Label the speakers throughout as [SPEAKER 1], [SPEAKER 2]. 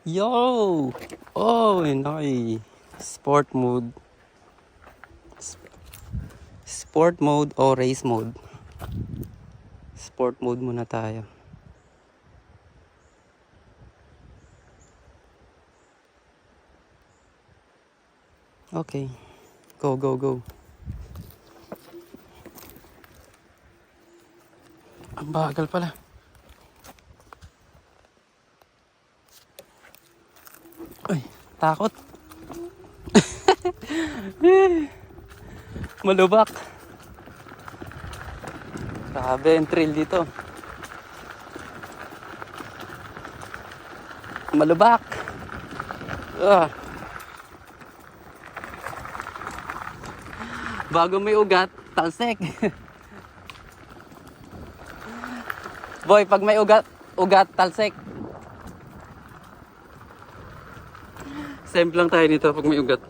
[SPEAKER 1] Yo! Oh, naki. Sport mode. Sport mode o race mode. Sport mode muna tayo. Okay. Go, go, go. Ang bagal pala. Ay, takot. Malubak. Grabe, ang thrill dito. Malubak. Ah. Bago may ugat, talsik. Boy, pag may ugat, talsik. Same lang tayo nito pag may ugat.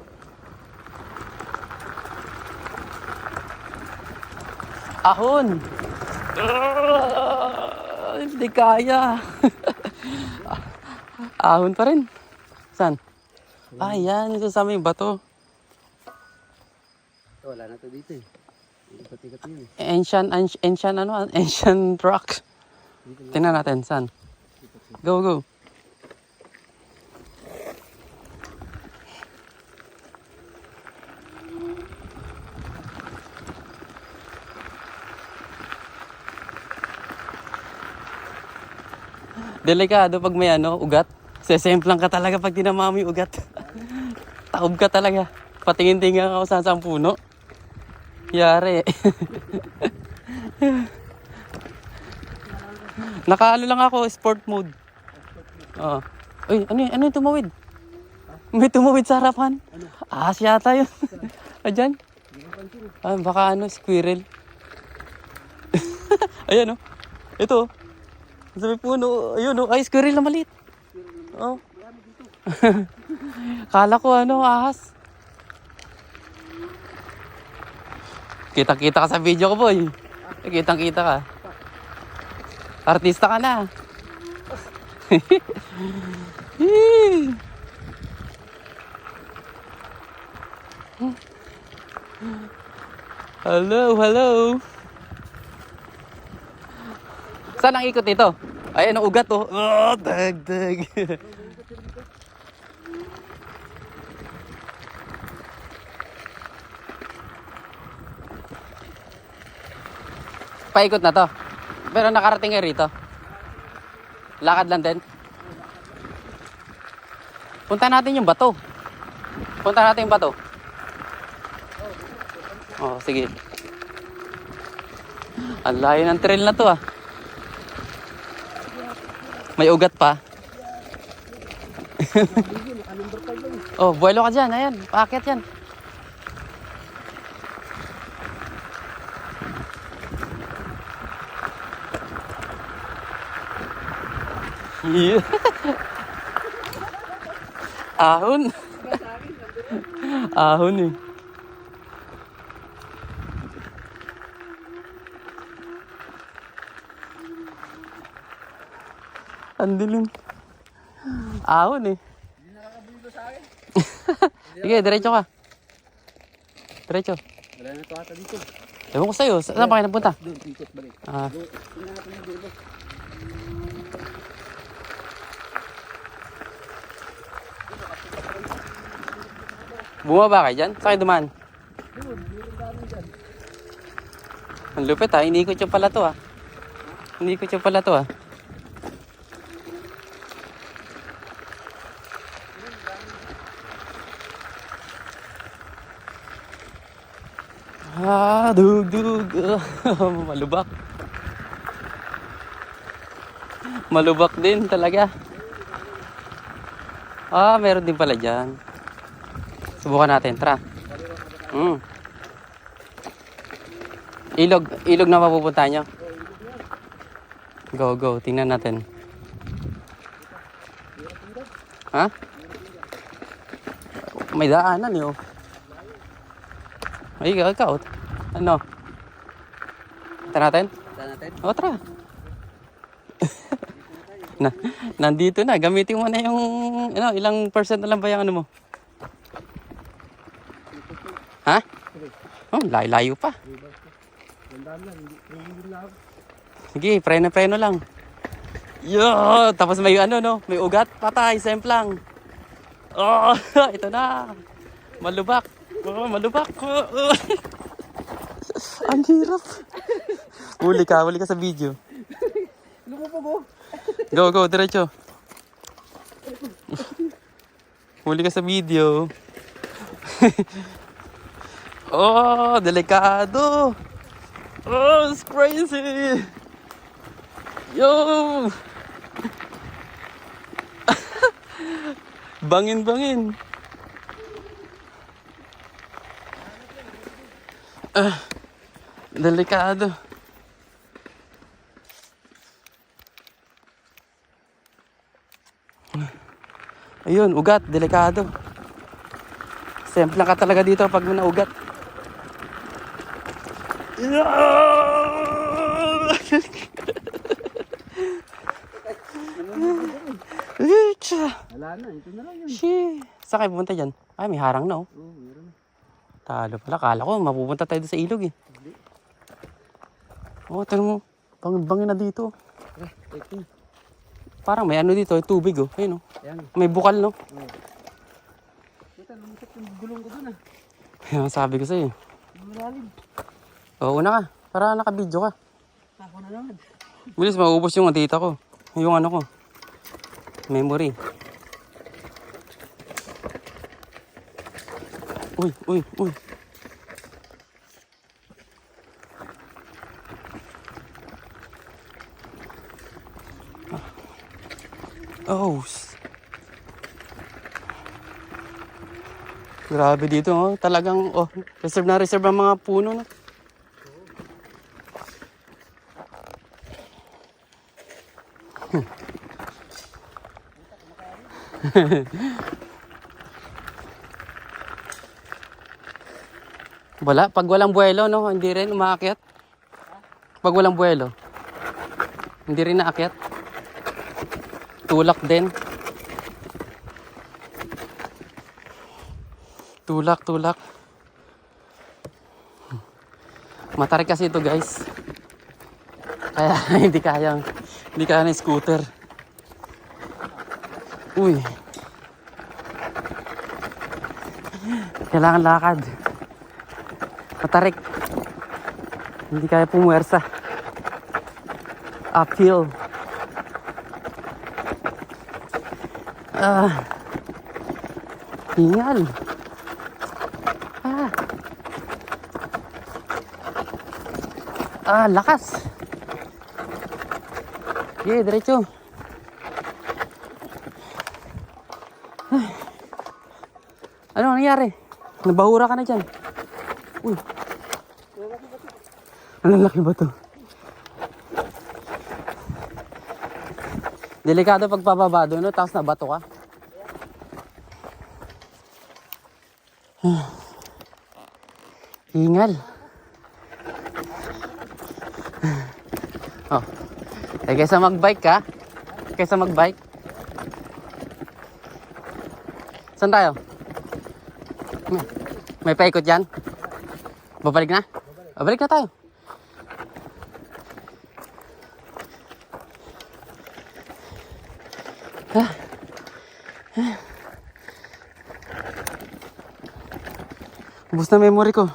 [SPEAKER 1] Ahon! Hindi kaya. Ahon pa rin. Saan? Ah, yan. Ito sa aming bato.
[SPEAKER 2] Wala na to dito eh. Ikat-ikat yun eh.
[SPEAKER 1] Ancient rock. Tingnan natin. Saan? Go, go. Delikado pag may ugat. Sesemplang ka talaga pag tinama mo yung ugat. Taob ka talaga. Patingin-tingin ako sa puno. Yari. Nakaalo lang ako, sport mode. Oo. Uy, ano yung tumawid? May tumawid sa harapan. Ahas yata yun. Ayan. Ah, baka squirrel. Ayan Ito. Sa may puno. Ayun ay squirrel na maliit. Oh. Kala ko ahas. Kitang-kita ka sa video ko, boy. Kitang-kita ka. Artista ka na. Hello, hello. Saan ang ikot nito? Ay, ugat oh. Oh, dag. Paikot na to. Pero nakarating rito. Lakad lang din. Punta natin yung bato. Oh, sige. Ang layo ng trail na to May ugat pa. Oh, buwelo ka dyan. Ayan, paakyat yan. Yeah. Ahon. Ahon eh. Ang dilim. Ahon eh.
[SPEAKER 2] Hindi nakakabulo sa akin.
[SPEAKER 1] Sige, diretso ka. Diretso.
[SPEAKER 2] Wala na to ata dito.
[SPEAKER 1] Ewan ko sa'yo. Saan pa kayo napunta?
[SPEAKER 2] Doon, tikot balik.
[SPEAKER 1] Ah.
[SPEAKER 2] Tingnan natin yung dulo.
[SPEAKER 1] Bumaba kayo dyan? Saan kayo dumaan? Ang lupit Inikot yung pala to Inikot yung pala to Dug. Malubak. Malubak din talaga. Meron din pala dyan. Subukan natin, tara. Ilog na mapupunta nyo. Go, tingnan natin. Ha? May daanan Ay, ikaw. Ano? Tara natin?
[SPEAKER 2] Tingnan natin.
[SPEAKER 1] O, tara. Nandito na. Gamitin mo na yung, ano, ilang percent na lang ba yung ano mo? Ha? Oh, layo pa.
[SPEAKER 2] Gandaan lang, hindi lang ako.
[SPEAKER 1] Sige, preno lang. Yo! Tapos may ano, no? May ugat. Patay, semplang. Oh, ito na. Malubak. Oh, malubak. Oh. Ang hirap. Huli ka sa video.
[SPEAKER 2] Lumupog oh.
[SPEAKER 1] Go, diretso. Huli ka sa video. Oh, delikado. Oh, it's crazy. Yo! Bangin. Delikado. Ayun, ugat, delikado. Semplang ka talaga dito pag may naugat.
[SPEAKER 2] Wala na, ito na lang yun.
[SPEAKER 1] Shit. Saan kayo pupunta dyan? Ay, may harang na oh.
[SPEAKER 2] Oo, meron na.
[SPEAKER 1] Talo pala. Kala ko, mapupunta tayo sa ilog eh. Oo, tanong mo. Bangin na dito.
[SPEAKER 2] Ito.
[SPEAKER 1] Parang may ano dito, tubig oh. Ayun oh.
[SPEAKER 2] Ayan.
[SPEAKER 1] May bukal no.
[SPEAKER 2] Oo. Ito, lumusot yung gulong ko dun ah.
[SPEAKER 1] Ayun, sabi ko sa'yo.
[SPEAKER 2] Malalim.
[SPEAKER 1] Oo, una ka. Para naka-video ka.
[SPEAKER 2] Ako na naman.
[SPEAKER 1] Bilis, maubos yung data ko. Yung ano ko. Memory. Uy. Oh. Grabe dito, oh. Talagang, oh, reserve ang mga puno, no? Wala, pag walang buwelo, no, hindi rin umaakyat. Pag walang buwelo, hindi rin naakyat. Tulak din. Tulak. Matarik kasi ito, guys. Kaya hindi kaya ng scooter. Uy. Kailangan lakad. Matarik. Hindi kaya pumuwersa. Uphill. Hingal. Lakas. Okay, diretso. Ano nangyari? Nabahura ka na dyan. Uy. Anong laki ba to? Delikado pag pababa doon, no? Tapos nabato ka. Hingal. Oh. Kaysa magbike ka? Kaysa magbike? Saan tayo? May paikot dyan? Babalik na? Babalik na tayo. Ubus na memory ko.